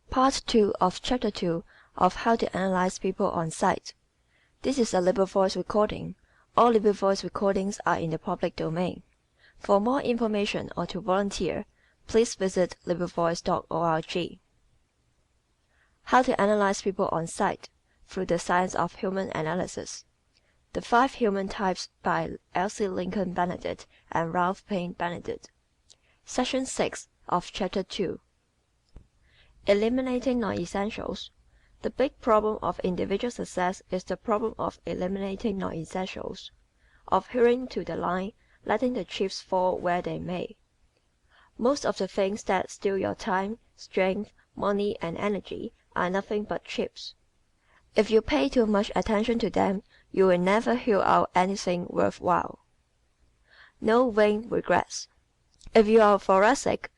Part 2 of Chapter 2 of How to Analyze People on Sight. This is a LibreVoice recording. All LibreVoice recordings are in the public domain. For more information or to volunteer, please visit LibreVoice.org. How to Analyze People on Sight through the Science of Human Analysis. The 5 Human Types by Elsie Lincoln Benedict and Ralph Payne Benedict. Section 6 of Chapter 2. Eliminating non-essentials. The big problem of individual success is the problem of eliminating non-essentials, of hewing to the line, letting the chips fall where they may. Most of the things that steal your time, strength, money, and energy are nothing but chips. If you pay too much attention to them, you will never hew out anything worthwhile. No vain regrets. If you are thoracic,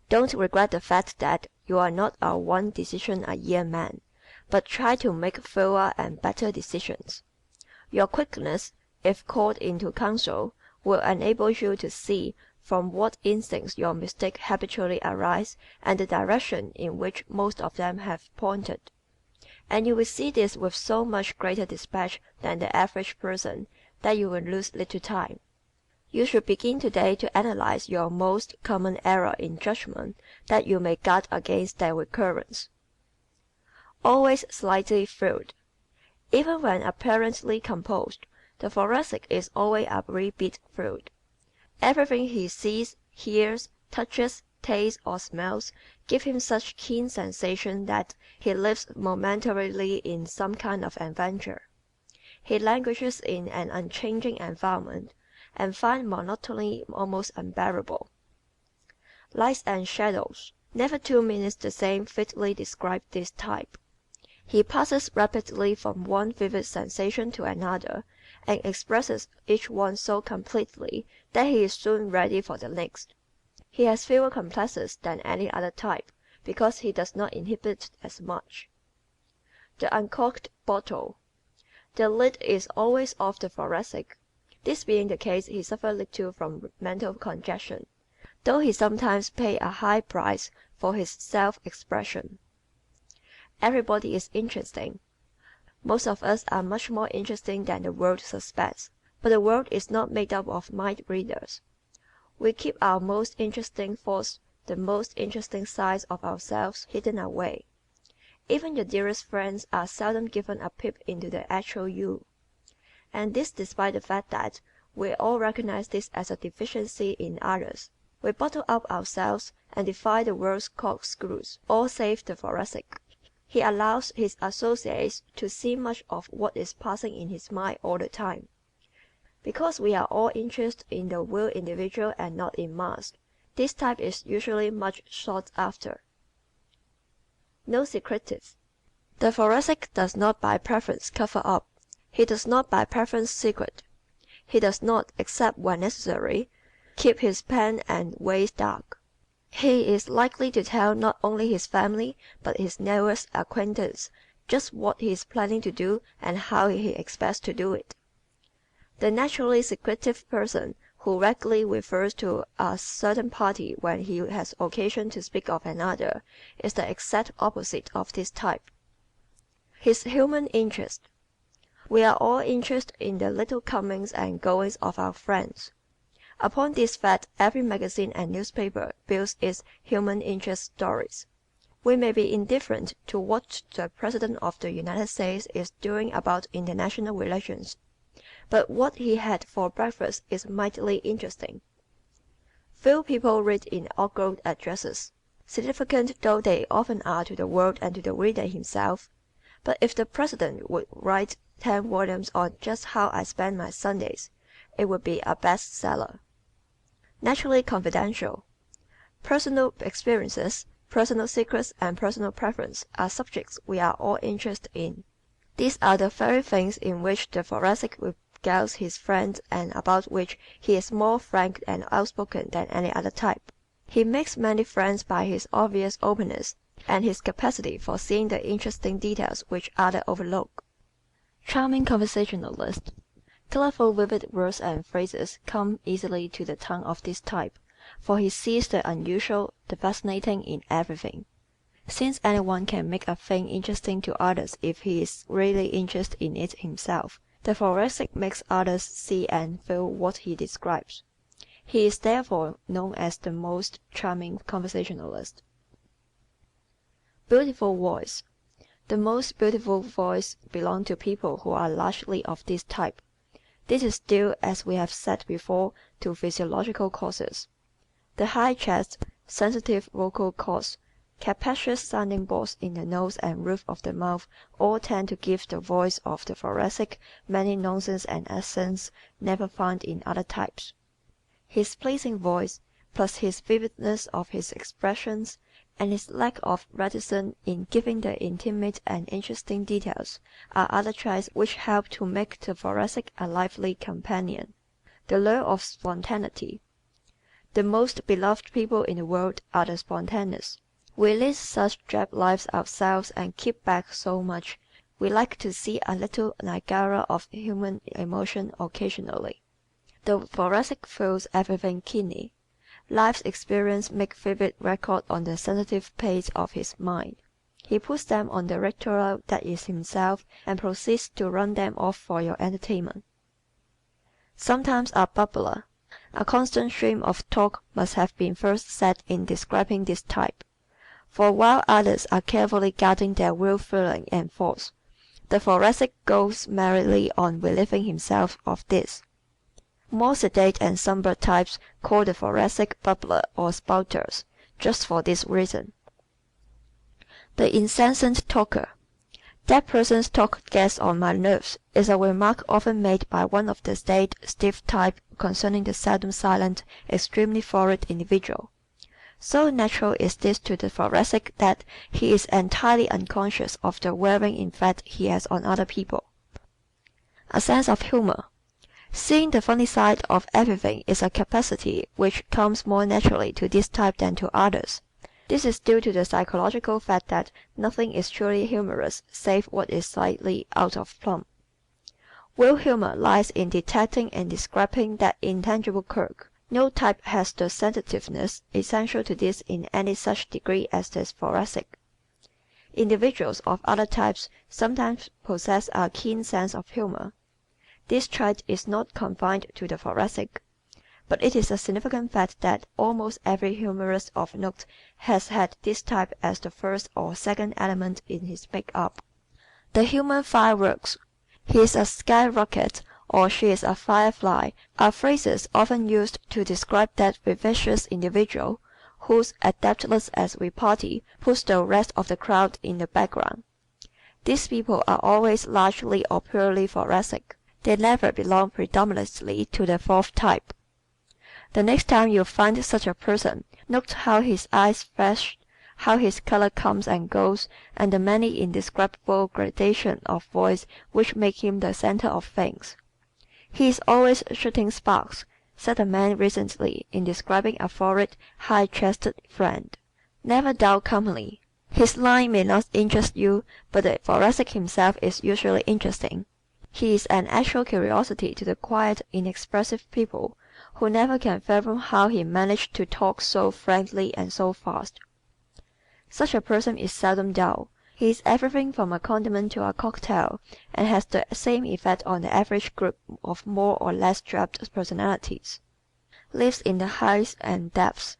don't regret the fact that you are not a one decision a year man, but try to make fewer and better decisions. Your quickness, if called into counsel, will enable you to see from what instincts your mistakes habitually arise and the direction in which most of them have pointed. And you will see this with so much greater dispatch than the average person that you will lose little time. You should begin today to analyze your most common error in judgment that you may guard against their recurrence. Always slightly thrilled. Even when apparently composed, the thoracic is always a wee bit thrilled. Everything he sees, hears, touches, tastes, or smells gives him such keen sensation that he lives momentarily in some kind of adventure. He languishes in an unchanging environment and finds monotony almost unbearable. Lights and shadows. Never 2 minutes the same fitly describe this type. He passes rapidly from one vivid sensation to another and expresses each one so completely that he is soon ready for the next. He has fewer complexes than any other type because he does not inhibit as much. The uncorked bottle. The lid is always off the thoracic. This being the case, he suffers little from mental congestion, though he sometimes pays a high price for his self-expression. Everybody is interesting. Most of us are much more interesting than the world suspects, but the world is not made up of mind readers. We keep our most interesting thoughts, the most interesting sides of ourselves hidden away. Even your dearest friends are seldom given a peep into the actual you. And this despite the fact that we all recognize this as a deficiency in others. We bottle up ourselves and defy the world's corkscrews, all save the thoracic. He allows his associates to see much of what is passing in his mind all the time. Because we are all interested in the real individual and not in masks, this type is usually much sought after. No secretive. The thoracic does not by preference cover up. He does not by preference secret. He does not, except when necessary, keep his pen and ways dark. He is likely to tell not only his family but his nearest acquaintance just what he is planning to do and how he expects to do it. The naturally secretive person who regularly refers to a certain party when he has occasion to speak of another is the exact opposite of this type. His human interest. We are all interested in the little comings and goings of our friends. Upon this fact every magazine and newspaper builds its human interest stories. We may be indifferent to what the President of the United States is doing about international relations, but what he had for breakfast is mightily interesting. Few people read inaugural addresses, significant though they often are to the world and to the reader himself. But if the President would write 10 volumes on just how I spend my Sundays, it would be a bestseller. Naturally confidential. Personal experiences, personal secrets, and personal preference are subjects we are all interested in. These are the very things in which the thoracic regales his friends and about which he is more frank and outspoken than any other type. He makes many friends by his obvious openness and his capacity for seeing the interesting details which others overlook. Charming conversationalist. Colorful, vivid words and phrases come easily to the tongue of this type, for he sees the unusual, the fascinating in everything. since anyone can make a thing interesting to others if he is really interested in it himself. The Thoracic makes others see and feel what he describes. He is therefore known as the most charming conversationalist. Beautiful voice. The most beautiful voice belong to people who are largely of this type. This is due, as we have said before, to physiological causes. The high chest, sensitive vocal cords, capacious sounding boards in the nose and roof of the mouth all tend to give the voice of the Thoracic many nuances and accents never found in other types. His pleasing voice, plus his vividness of his expressions, and his lack of reticence in giving the intimate and interesting details, are other traits which help to make the Thoracic a lively companion. The lure of spontaneity. The most beloved people in the world are the spontaneous. We lead such drab lives ourselves and keep back so much. We like to see a little Niagara of human emotion occasionally. The Thoracic feels everything keenly. Life's experience makes vivid record on the sensitive page of his mind. He puts them on the rectoral that is himself and proceeds to run them off for your entertainment. Sometimes a bubbler. A constant stream of talk must have been first set in describing this type. For while others are carefully guarding their real feeling and thoughts, the Thoracic goes merrily on relieving himself of this. More sedate and somber types call the Thoracic bubbler or spouters, just for this reason. The incessant talker. "That person's talk gets on my nerves" is a remark often made by one of the staid, stiff type concerning the seldom silent, extremely florid individual. So natural is this to the Thoracic that he is entirely unconscious of the wearing effect he has on other people. A sense of humor. Seeing the funny side of everything is a capacity which comes more naturally to this type than to others. This is due to the psychological fact that nothing is truly humorous save what is slightly out of plumb. Real humor lies in detecting and describing that intangible quirk. No type has the sensitiveness essential to this in any such degree as the Thoracic. Individuals of other types sometimes possess a keen sense of humor. This trait is not confined to the Thoracic, but it is a significant fact that almost every humorist of note has had this type as the first or second element in his make-up. The human fireworks. "He is a skyrocket" or "she is a firefly" are phrases often used to describe that vivacious individual whose adeptness as repartee puts the rest of the crowd in the background. These people are always largely or purely Thoracic. They never belong predominantly to the fourth type. The next time you find such a person, note how his eyes flash, how his color comes and goes, and the many indescribable gradations of voice which make him the center of things. "He is always shooting sparks," said a man recently in describing a florid, high-chested friend. Never doubt calmly. His line may not interest you, but the Thoracic himself is usually interesting. He is an actual curiosity to the quiet, inexpressive people who never can fathom how he managed to talk so frankly and so fast. Such a person is seldom dull. He is everything from a condiment to a cocktail and has the same effect on the average group of more or less drab personalities. Lives in the heights and depths.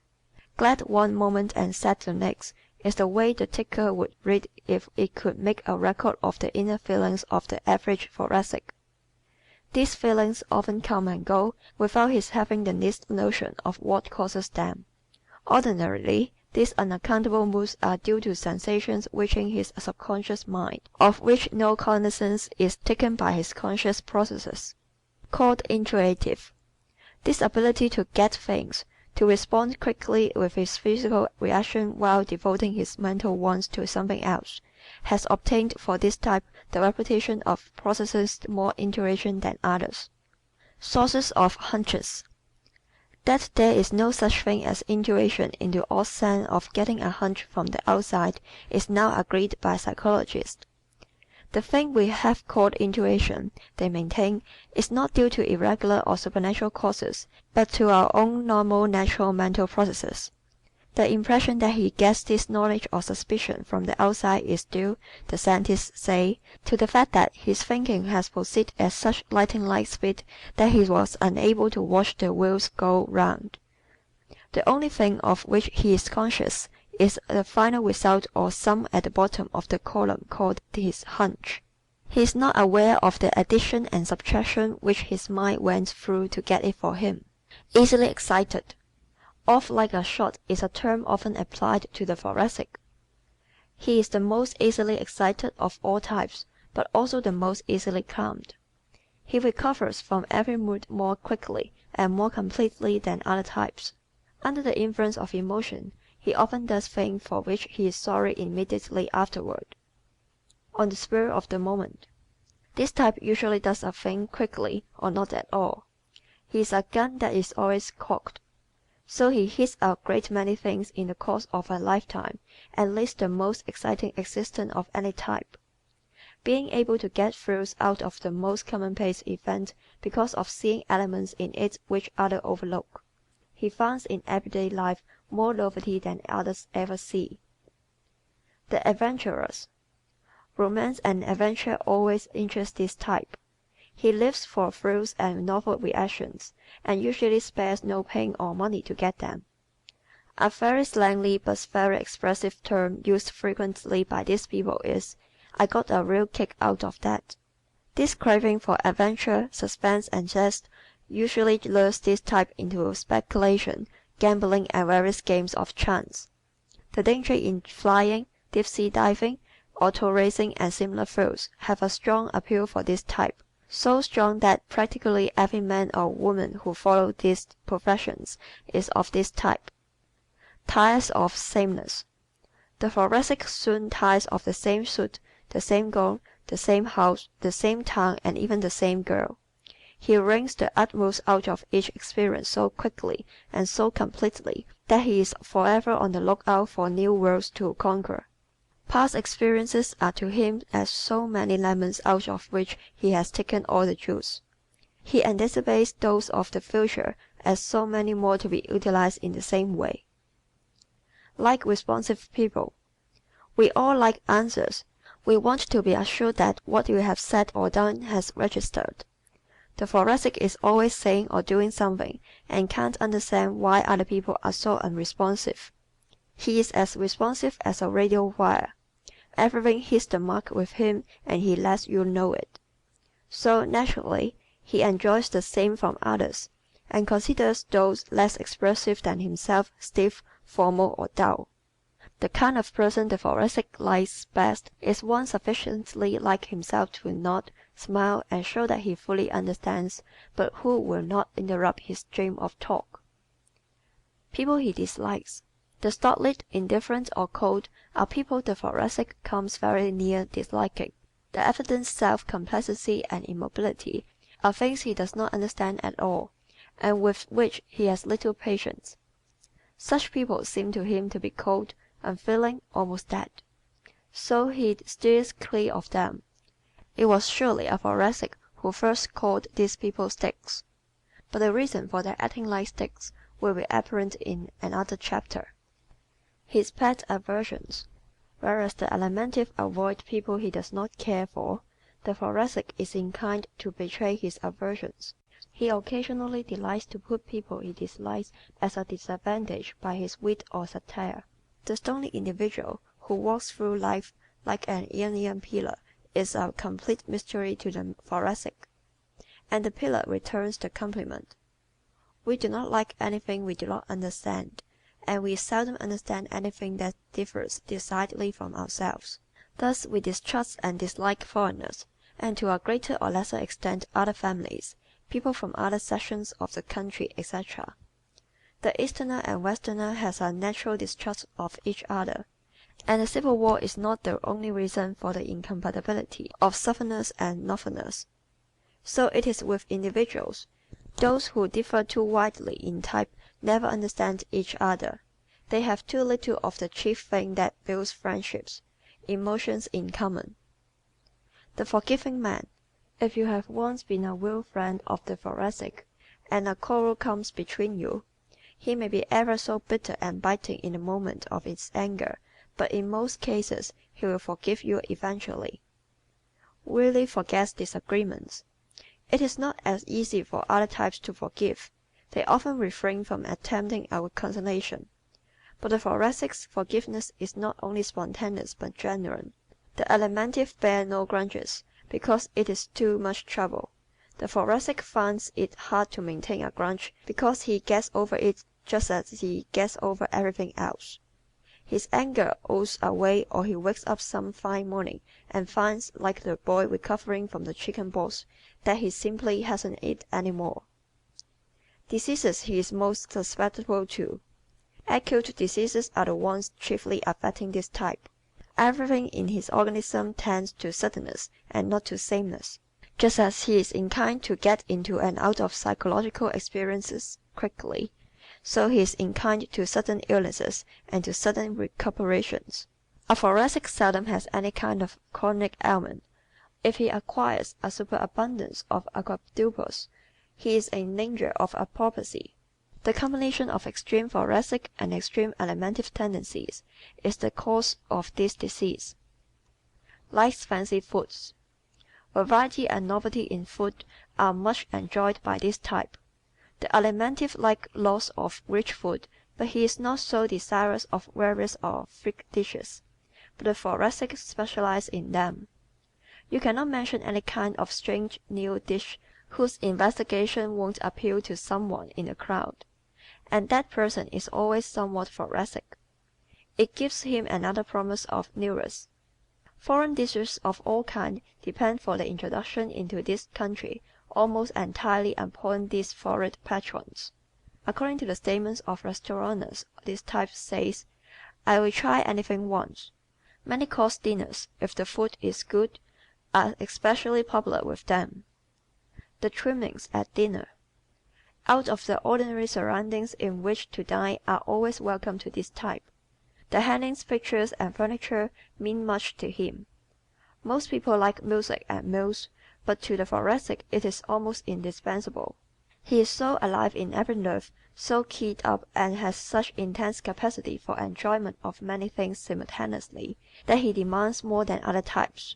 Glad one moment and sad the next is the way the ticker would read if it could make a record of the inner feelings of the average Thoracic. These feelings often come and go without his having the least notion of what causes them. Ordinarily, these unaccountable moods are due to sensations reaching his subconscious mind, of which no cognizance is taken by his conscious processes. Called intuitive. This ability to get things, to respond quickly with his physical reaction while devoting his mental ones to something else, has obtained for this type the reputation of possessing more intuition than others. Sources of hunches. That there is no such thing as intuition in the odd sense of getting a hunch from the outside is now agreed by psychologists. The thing we have called intuition, they maintain, is not due to irregular or supernatural causes, but to our own normal natural mental processes. The impression that he gets this knowledge or suspicion from the outside is due, the scientists say, to the fact that his thinking has proceeded at such lightning-like speed that he was unable to watch the wheels go round. The only thing of which he is conscious is the final result or sum at the bottom of the column called his hunch. He is not aware of the addition and subtraction which his mind went through to get it for him. Easily excited. Off like a shot is a term often applied to the Thoracic. He is the most easily excited of all types, but also the most easily calmed. He recovers from every mood more quickly and more completely than other types. Under the influence of emotion, he often does things for which he is sorry immediately afterward, on the spur of the moment. This type usually does a thing quickly or not at all. He is a gun that is always cocked. So he hits a great many things in the course of a lifetime and leads the most exciting existence of any type, being able to get thrills out of the most commonplace event because of seeing elements in it which others overlook. He finds in everyday life more novelty than others ever see. The adventurers. Romance and adventure always interest this type. He lives for thrills and novel reactions, and usually spares no pain or money to get them. A very slangy but very expressive term used frequently by these people is, "I got a real kick out of that." This craving for adventure, suspense, and zest usually lures this type into speculation, gambling, and various games of chance. The danger in flying, deep-sea diving, auto racing, and similar thrills have a strong appeal for this type. So strong that practically every man or woman who follows these professions is of this type. Tires of sameness. The Thoracic soon tires of the same suit, the same gown, the same house, the same town, and even the same girl. He wrings the utmost out of each experience so quickly and so completely that he is forever on the lookout for new worlds to conquer. Past experiences are to him as so many lemons out of which he has taken all the juice. He anticipates those of the future as so many more to be utilized in the same way. Like responsive people. We all like answers. We want to be assured that what we have said or done has registered. The Thoracic is always saying or doing something and can't understand why other people are so unresponsive. He is as responsive as a radio wire. Everything hits the mark with him and he lets you know it. So, naturally, he enjoys the same from others and considers those less expressive than himself stiff, formal, or dull. The kind of person the Thoracic likes best is one sufficiently like himself to nod, smile, and show that he fully understands, but who will not interrupt his stream of talk. People he dislikes. The stolid, indifferent, or cold are people the Thoracic comes very near disliking. The evident self-complacency and immobility are things he does not understand at all, and with which he has little patience. Such people seem to him to be cold, unfeeling, almost dead. So he steers clear of them. It was surely a Thoracic who first called these people sticks. But the reason for their acting like sticks will be apparent in another chapter. His pet aversions. Whereas the Alimentive avoids people he does not care for, the Thoracic is inclined to betray his aversions. He occasionally delights to put people he dislikes at a disadvantage by his wit or satire. The stony individual who walks through life like an Ionian pillar is a complete mystery to the Thoracic, and the pillar returns the compliment. We do not like anything we do not understand, and we seldom understand anything that differs decidedly from ourselves. Thus we distrust and dislike foreigners, and to a greater or lesser extent other families, people from other sections of the country, etc. The Easterner and Westerner has a natural distrust of each other, and the Civil War is not the only reason for the incompatibility of Southerners and Northerners. So it is with individuals. Those who differ too widely in type never understand each other. They have too little of the chief thing that builds friendships, emotions in common. The forgiving man. If you have once been a real friend of the Thoracic, and a quarrel comes between you, He may be ever so bitter and biting in the moment of his anger, but in most cases he will forgive you eventually. Really forgets disagreements. It is not as easy for other types to forgive. They often refrain from attempting a reconciliation. But the Thoracic's forgiveness is not only spontaneous but genuine. The Alimentive bear no grudges because it is too much trouble. The Thoracic finds it hard to maintain a grudge because he gets over it just as he gets over everything else. His anger oozes away or he wakes up some fine morning and finds, like the boy recovering from the chicken pox, that he simply hasn't it any more. Diseases he is most susceptible to. Acute diseases are the ones chiefly affecting this type. Everything in his organism tends to suddenness and not to sameness. Just as he is inclined to get into and out of psychological experiences quickly, so he is inclined to sudden illnesses and to sudden recuperations. A Thoracic seldom has any kind of chronic ailment. If he acquires a superabundance of quadruples, he is in danger of apoplexy. The combination of extreme Thoracic and extreme Alimentive tendencies is the cause of this disease. Likes fancy foods. Variety and novelty in food are much enjoyed by this type. The Alimentive likes lots of rich food, but he is not so desirous of various or thick dishes. But the Thoracic specializes in them. You cannot mention any kind of strange new dish whose investigation won't appeal to someone in the crowd, and that person is always somewhat Thoracic. It gives him another promise of newness. Foreign dishes of all kinds depend for the introduction into this country almost entirely upon these florid patrons. According to the statements of restaurateurs, this type says, "I will try anything once." Many-course dinners, if the food is good, are especially popular with them. The trimmings at dinner. Out of the ordinary surroundings in which to dine are always welcome to this type. The hangings, pictures, and furniture mean much to him. Most people like music and meals, but to the Thoracic it is almost indispensable. He is so alive in every nerve, so keyed up, and has such intense capacity for enjoyment of many things simultaneously, that he demands more than other types.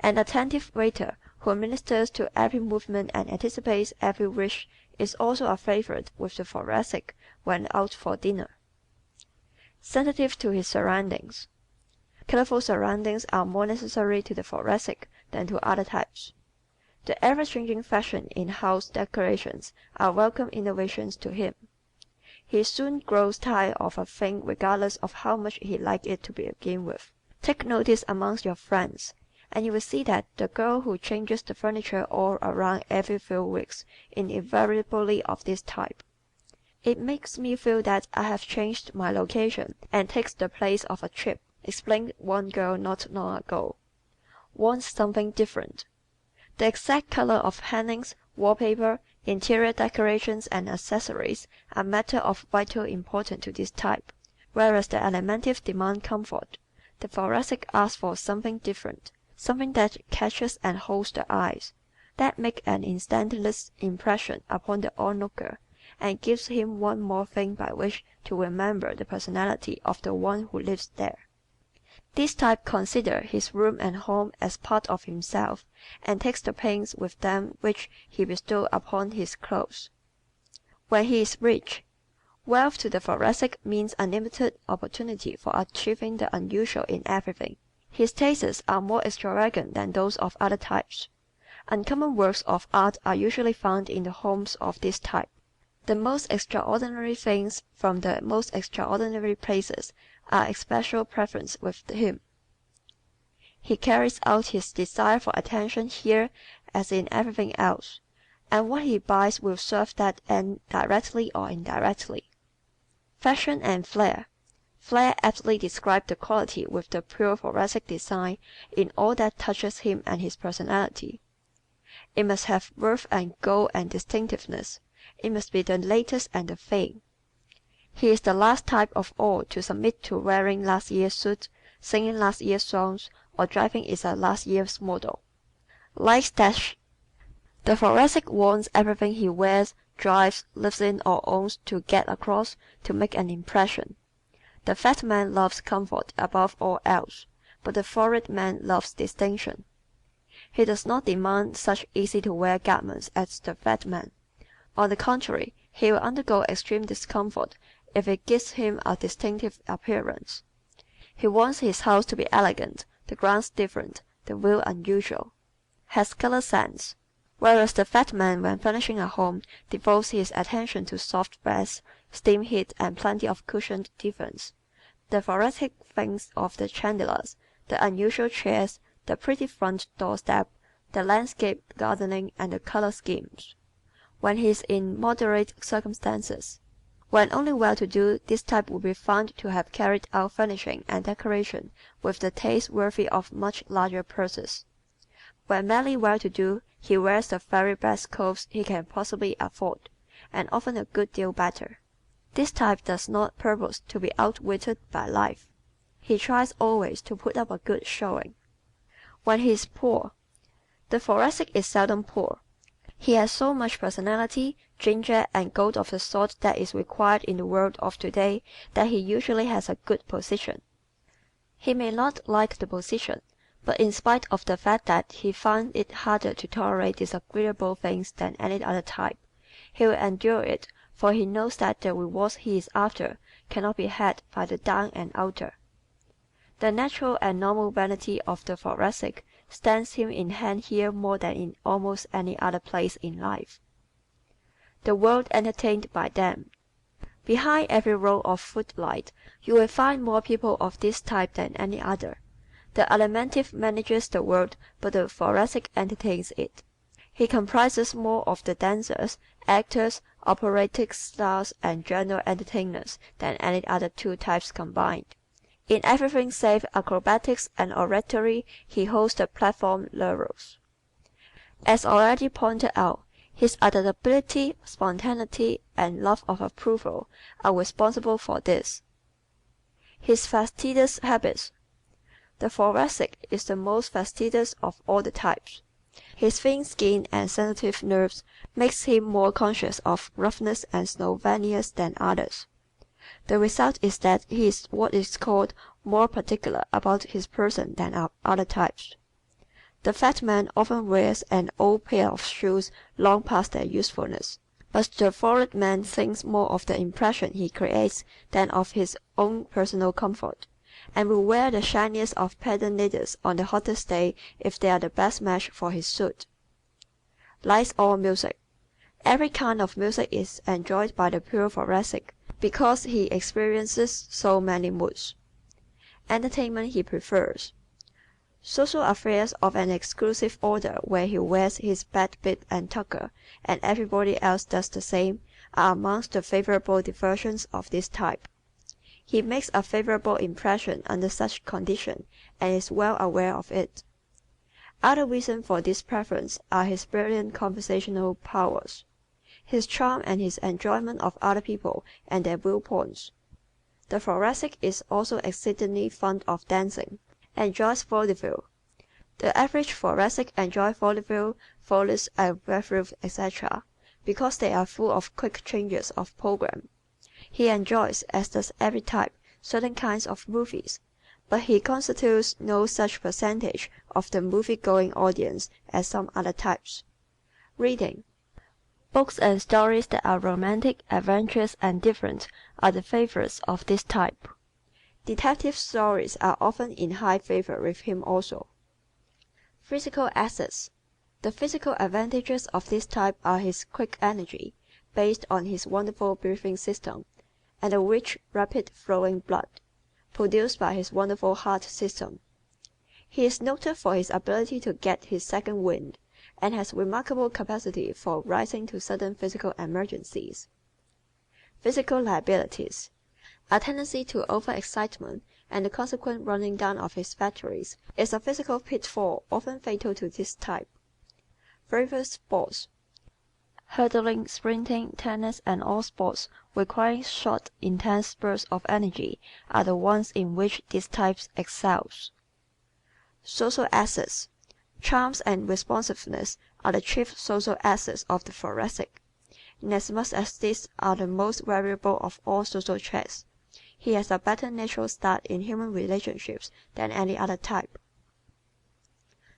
An attentive waiter who ministers to every movement and anticipates every wish is also a favorite with the Thoracic when out for dinner. Sensitive to his surroundings. Colorful surroundings are more necessary to the Thoracic than to other types. The ever-changing fashion in house decorations are welcome innovations to him. He soon grows tired of a thing regardless of how much he liked it to begin with. Take notice amongst your friends, and you will see that the girl who changes the furniture all around every few weeks is invariably of this type. "It makes me feel that I have changed my location and takes the place of a trip," explained one girl not long ago. "Wants something different." The exact color of hangings, wallpaper, interior decorations, and accessories are matter of vital importance to this type. Whereas the Alimentive demand comfort, the Thoracic asks for something different, something that catches and holds the eyes, that makes an instantaneous impression upon the onlooker, and gives him one more thing by which to remember the personality of the one who lives there. This type considers his room and home as part of himself, and takes the pains with them which he bestows upon his clothes. When he is rich, wealth to the Thoracic means unlimited opportunity for achieving the unusual in everything. His tastes are more extravagant than those of other types. Uncommon works of art are usually found in the homes of this type. The most extraordinary things from the most extraordinary places are a special preference with him. He carries out his desire for attention here as in everything else, and what he buys will serve that end directly or indirectly. Fashion and flair. Flair aptly describes the quality with the pure Thoracic design in all that touches him and his personality. It must have worth and go and distinctiveness. It must be the latest and the thing. He is the last type of all to submit to wearing last year's suit, singing last year's songs, or driving is a last year's model. Likes dash. The Thoracic wants everything he wears drives, lives in or owns to get across, to make an impression. The fat man loves comfort above all else, but the florid man loves distinction. He does not demand such easy-to-wear garments as the fat man. On the contrary, he will undergo extreme discomfort if it gives him a distinctive appearance. He wants his house to be elegant, the grounds different, the view unusual. Has color sense. Whereas the fat man when furnishing a home devotes his attention to soft beds, steam heat and plenty of cushioned divans. The Thoracic thinks of the chandeliers, the unusual chairs, the pretty front doorstep, the landscape gardening and the color schemes. When he is in moderate circumstances. When only well-to-do, this type will be found to have carried out furnishing and decoration with the taste worthy of much larger purses. When merely well-to-do, he wears the very best clothes he can possibly afford, and often a good deal better. This type does not purpose to be outwitted by life. He tries always to put up a good showing. When he is poor. The Thoracic is seldom poor. He has so much personality, ginger, and gold of the sort that is required in the world of today that he usually has a good position. He may not like the position, but in spite of the fact that he finds it harder to tolerate disagreeable things than any other type, he will endure it, for he knows that the rewards he is after cannot be had by the down and outer. The natural and normal vanity of the Thoracic stands him in hand here more than in almost any other place in life. The world entertained by them. Behind every row of footlights you will find more people of this type than any other. The Alimentive manages the world, but the Thoracic entertains it. He comprises more of the dancers, actors, operatic stars, and general entertainers than any other two types combined. In everything save acrobatics and oratory he holds the platform laurels. As already pointed out, his adaptability, spontaneity, and love of approval are responsible for this. His fastidious habits. The Thoracic is the most fastidious of all the types. His thin skin and sensitive nerves makes him more conscious of roughness and slovenliness than others. The result is that he is what is called more particular about his person than other types. The fat man often wears an old pair of shoes long past their usefulness, but the florid man thinks more of the impression he creates than of his own personal comfort, and will wear the shiniest of patent leathers on the hottest day if they are the best match for his suit. Likes all music. Every kind of music is enjoyed by the pure Thoracic because he experiences so many moods. Entertainment he prefers. Social affairs of an exclusive order where he wears his bad bib and tucker and everybody else does the same are amongst the favorable diversions of this type. He makes a favorable impression under such conditions and is well aware of it. Other reasons for this preference are his brilliant conversational powers, his charm and his enjoyment of other people and their viewpoints. The Thoracic is also exceedingly fond of dancing, enjoys vaudeville. The average Thoracic enjoys vaudeville, follies, and revues, etc., because they are full of quick changes of program. He enjoys, as does every type, certain kinds of movies, but he constitutes no such percentage of the movie-going audience as some other types. Reading. Books and stories that are romantic, adventurous, and different are the favorites of this type. Detective stories are often in high favor with him also. Physical assets. The physical advantages of this type are his quick energy, based on his wonderful breathing system, and the rich, rapid flowing blood, produced by his wonderful heart system. He is noted for his ability to get his second wind, and has remarkable capacity for rising to sudden physical emergencies. Physical liabilities. A tendency to over-excitement and the consequent running down of his batteries is a physical pitfall often fatal to this type. Favorite sports. Hurdling, sprinting, tennis, and all sports requiring short, intense spurts of energy are the ones in which this type excels. Social assets. Charms and responsiveness are the chief social assets of the Thoracic. inasmuch as these are the most valuable of all social traits. He has a better natural start in human relationships than any other type.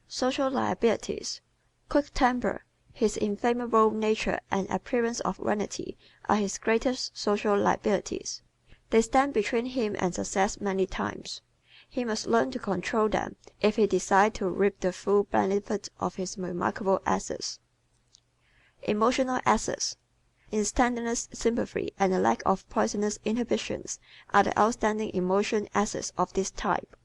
Social liabilities. Quick temper, his inflammable nature and appearance of vanity are his greatest social liabilities. They stand between him and success many times. He must learn to control them if he decides to reap the full benefit of his remarkable assets. Emotional assets. Instantaneous sympathy and a lack of poisonous inhibitions are the outstanding emotion assets of this type.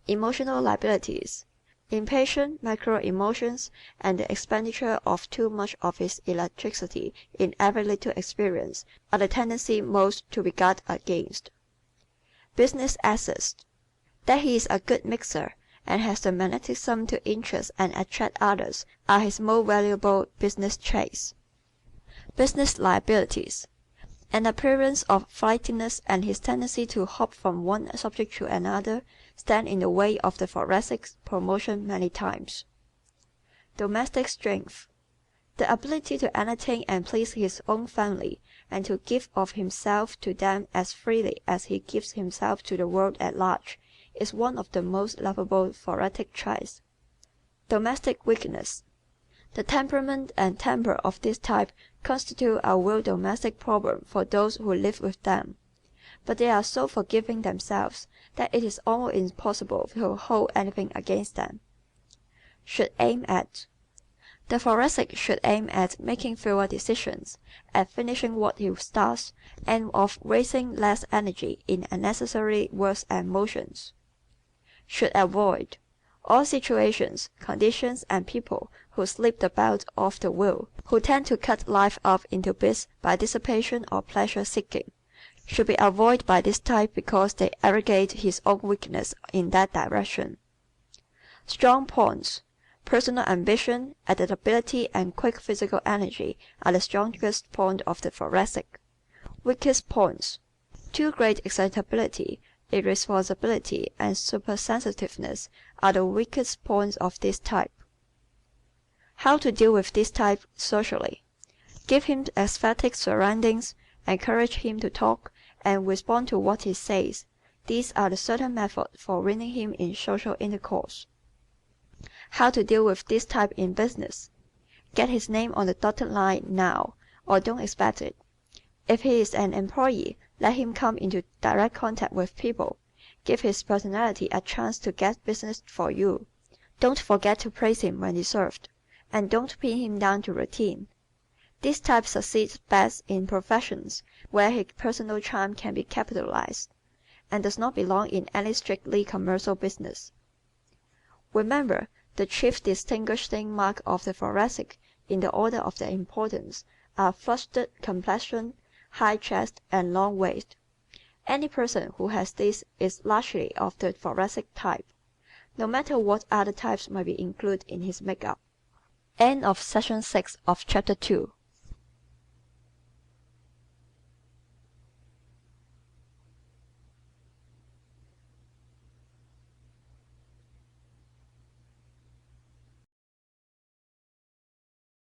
Emotional liabilities. Impatient micro-emotions and the expenditure of too much of his electricity in every little experience are the tendency most to be guarded against. Business assets. That he is a good mixer and has the magnetism to interest and attract others are his most valuable business traits. Business liabilities. An appearance of flightiness and his tendency to hop from one subject to another stand in the way of the Thoracic's promotion many times. Domestic strength. The ability to entertain and please his own family and to give of himself to them as freely as he gives himself to the world at large is one of the most lovable thoracic traits. Domestic weakness. The temperament and temper of this type constitute a real domestic problem for those who live with them, but they are so forgiving themselves that it is almost impossible to hold anything against them. Should aim at. The Thoracic should aim at making fewer decisions, at finishing what he starts, and of wasting less energy in unnecessary words and motions. Should avoid. All situations, conditions, and people who slip the belt off the wheel, who tend to cut life up into bits by dissipation or pleasure seeking, should be avoided by this type because they aggravate his own weakness in that direction. Strong points. Personal ambition, adaptability, and quick physical energy are the strongest points of the Thoracic. Weakest points. Too great excitability, irresponsibility, and supersensitiveness are the weakest points of this type. How to deal with this type socially. Give him aesthetic surroundings, encourage him to talk, and respond to what he says. These are the certain methods for winning him in social intercourse. How to deal with this type in business. Get his name on the dotted line now, or don't expect it. If he is an employee, let him come into direct contact with people. Give his personality a chance to get business for you. Don't forget to praise him when deserved, and don't pin him down to routine. This type succeeds best in professions where his personal charm can be capitalized, and does not belong in any strictly commercial business. Remember, the chief distinguishing mark of the Thoracic in the order of their importance are flushed complexion, high chest, and long waist. Any person who has these is largely of the Thoracic type, no matter what other types might be included in his makeup. End of Section 6 of Chapter 2.